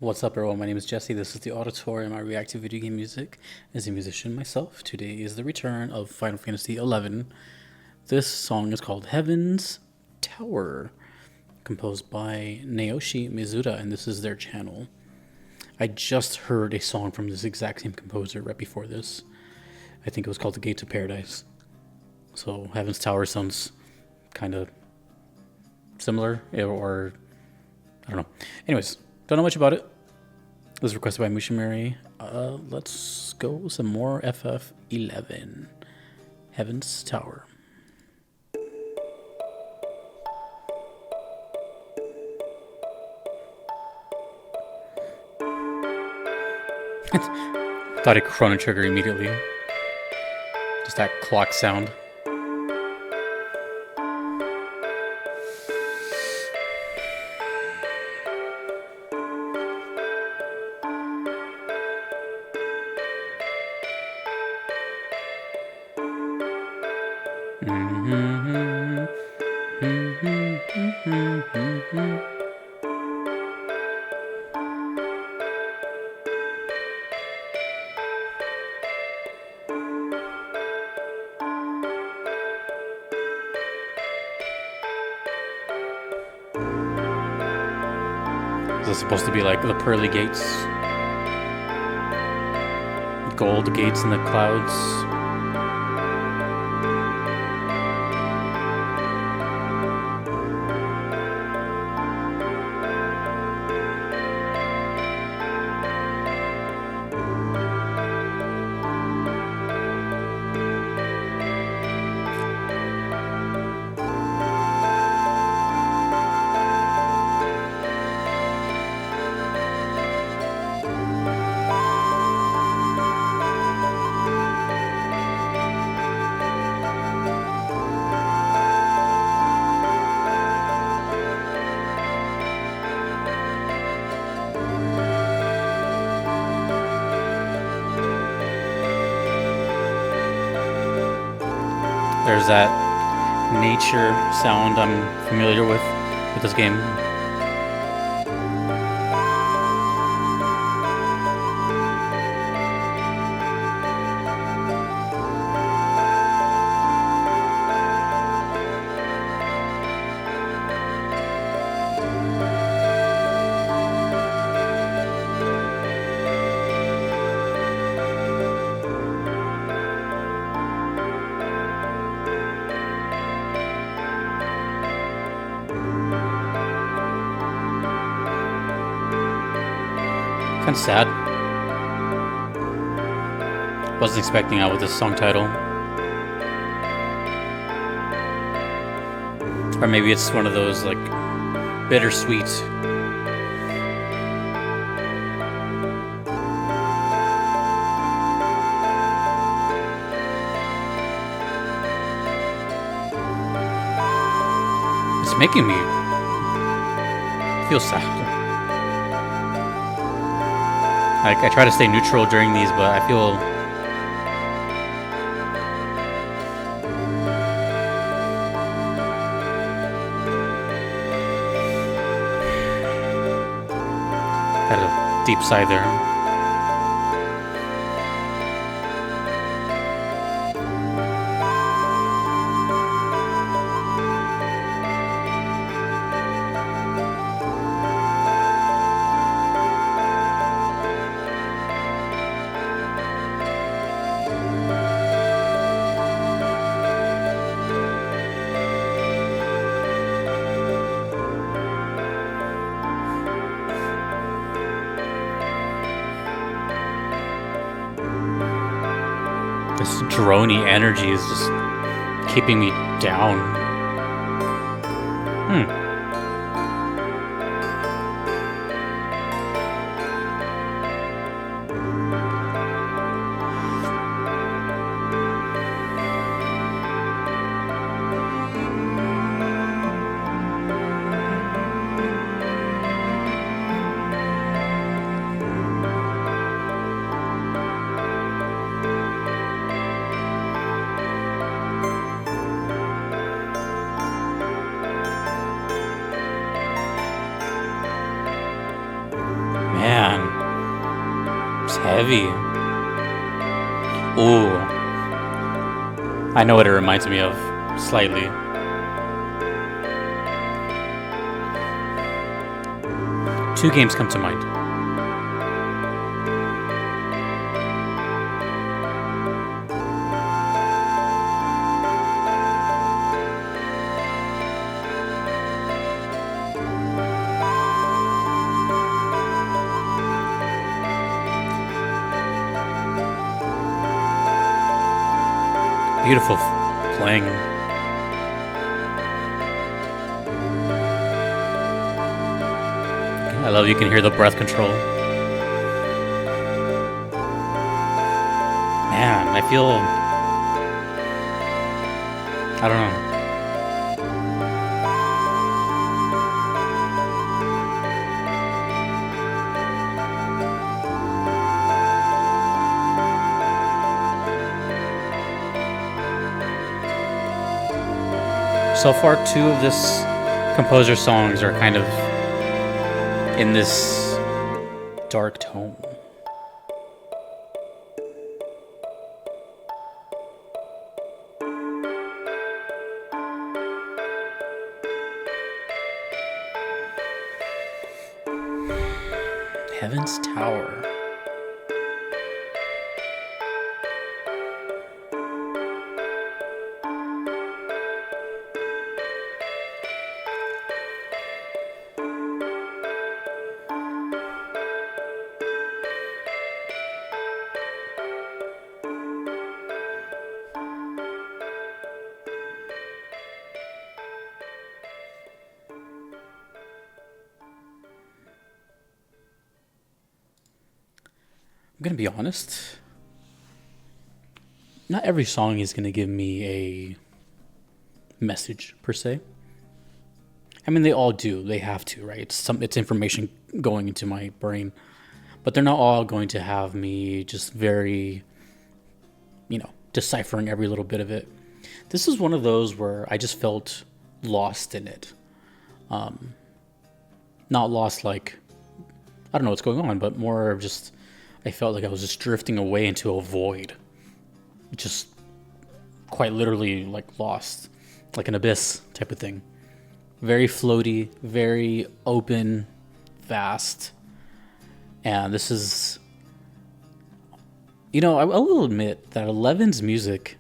What's up, everyone? My name is Jesse. This is the Auditorium. I react to video game music as a musician myself. Today is the return of Final Fantasy XI. This song is called Heaven's Tower, composed by Naoshi Mizuta, and this is their channel. I just heard a song from this exact same composer right before this. I think it was called The Gates of Paradise. So Heaven's Tower sounds kind of similar, or I don't know. Anyways, don't know much about it. It was requested by Mushimori. Let's go some more FF11. Heaven's Tower. Thought it Chrono Trigger immediately. Just that clock sound. Is this supposed to be like the pearly gates? Gold gates in the clouds? There's that nature sound I'm familiar with this game. Kind of sad. Wasn't expecting out with this song title. Or maybe it's one of those like bittersweet. It's making me feel sad. Like, I try to stay neutral during these, but I feel had a deep sigh there. This droney energy is just keeping me down. Heavy. Ooh. I know what it reminds me of, slightly. Two games come to mind. Beautiful playing. I love you can hear the breath control. Man, I feel... I don't know. So far, two of this composer's songs are kind of in this dark tone. Heaven's Tower. I'm gonna be honest. Not every song is gonna give me a message per se. I mean, they all do. They have to, right? It's information going into my brain, but they're not all going to have me just very, deciphering every little bit of it. This is one of those where I just felt lost in it. Not lost like I don't know what's going on, but more of just I felt like I was just drifting away into a void. Just quite literally like lost, like an abyss type of thing. Very floaty, very open, vast. And this is, I will admit that Eleven's music,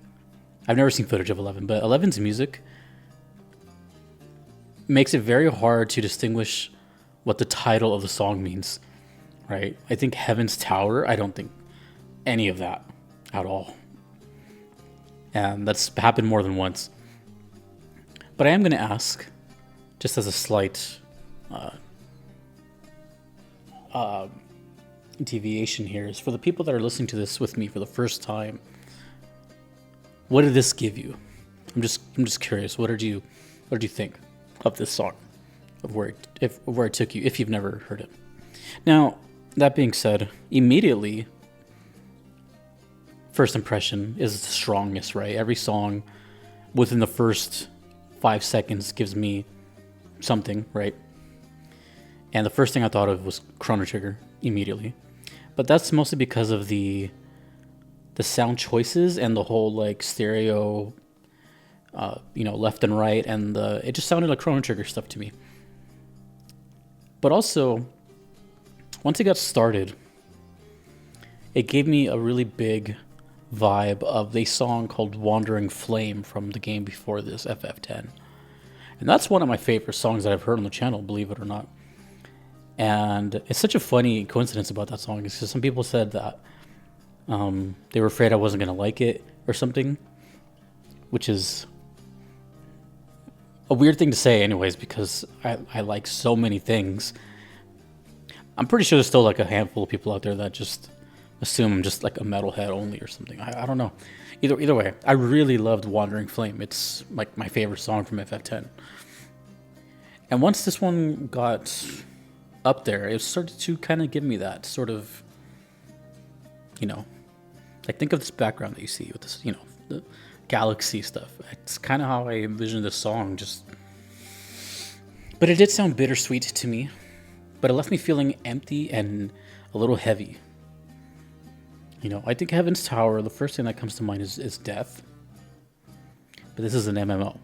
I've never seen footage of 11, but 11's music makes it very hard to distinguish what the title of the song means, right? I think Heaven's Tower, I don't think any of that at all. And that's happened more than once. But I am going to ask, just as a slight deviation here, is for the people that are listening to this with me for the first time, what did this give you? I'm just curious. What did you think of this song, of where it took you, if you've never heard it? Now, that being said, immediately, first impression is the strongest, right? Every song within the first 5 seconds gives me something, right? And the first thing I thought of was Chrono Trigger immediately. But that's mostly because of the sound choices and the whole like stereo, left and right, and it just sounded like Chrono Trigger stuff to me. But also, once it got started, it gave me a really big vibe of a song called Wandering Flame from the game before this, FF10. And that's one of my favorite songs that I've heard on the channel, believe it or not. And it's such a funny coincidence about that song, because some people said that they were afraid I wasn't going to like it or something, which is a weird thing to say anyways, because I like so many things. I'm pretty sure there's still like a handful of people out there that just assume I'm just like a metalhead only or something. I don't know. Either way, I really loved Wandering Flame. It's like my favorite song from FF10. And once this one got up there, it started to kind of give me that sort of, like think of this background that you see with this, the galaxy stuff. It's kind of how I envisioned this song, but it did sound bittersweet to me, but it left me feeling empty and a little heavy. You know, I think Heaven's Tower, the first thing that comes to mind is death. But this is an MMO.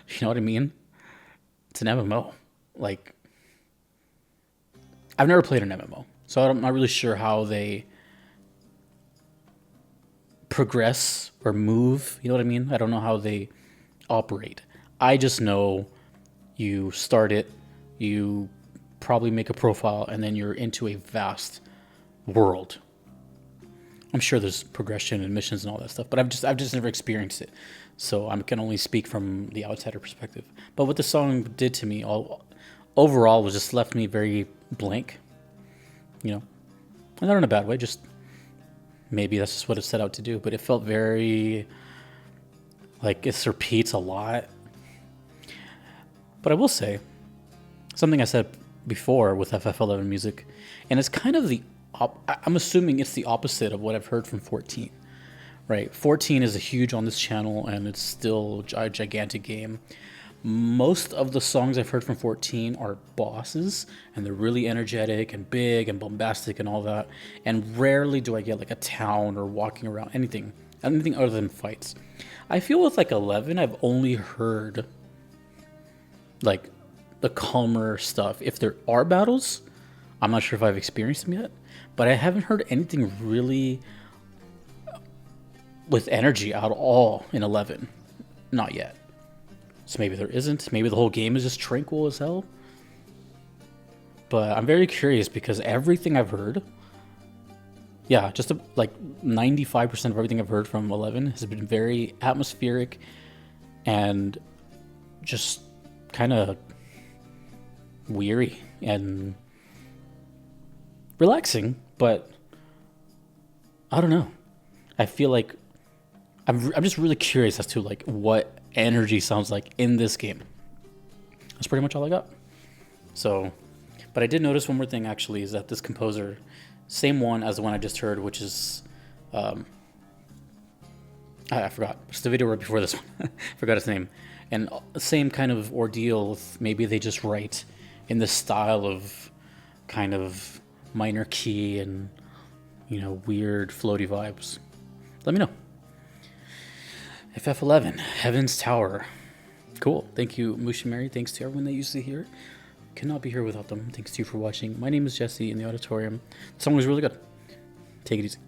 You know what I mean? It's an MMO. Like, I've never played an MMO, so I'm not really sure how they progress or move. You know what I mean? I don't know how they operate. I just know you start it, you probably make a profile, and then you're into a vast world. I'm sure there's progression and missions and all that stuff, but I've just never experienced it, so I can only speak from the outsider perspective. But what the song did to me, all overall, was just left me very blank. You know, and not in a bad way. Just maybe that's just what it set out to do. But it felt very like it repeats a lot. But I will say something I said before with FF11 music, and it's kind of I'm assuming it's the opposite of what I've heard from 14. Right, 14 is a huge on this channel, and it's still a gigantic game. Most of the songs I've heard from 14 are bosses, and they're really energetic and big and bombastic and all that. And rarely do I get like a town or walking around, anything other than fights. I feel with like 11, I've only heard like the calmer stuff. If there are battles, I'm not sure if I've experienced them yet, but I haven't heard anything really with energy at all in 11. Not yet. So maybe there isn't. Maybe the whole game is just tranquil as hell. But I'm very curious because everything I've heard, yeah, just like 95% of everything I've heard from 11 has been very atmospheric and just kind of weary and relaxing. But I don't know. I feel like I'm just really curious as to like what energy sounds like in this game. That's pretty much all I got. So, but I did notice one more thing actually, is that this composer, same one as the one I just heard, which is I forgot. It's the video right before this one. Forgot his name. And same kind of ordeal. Maybe they just write in the style of kind of minor key and, you know, weird floaty vibes. Let me know. FF11, Heaven's Tower. Cool. Thank you, Mushimari. Thanks to everyone that used to hear. Cannot be here without them. Thanks to you for watching. My name is Jesse in the auditorium. The song was really good. Take it easy.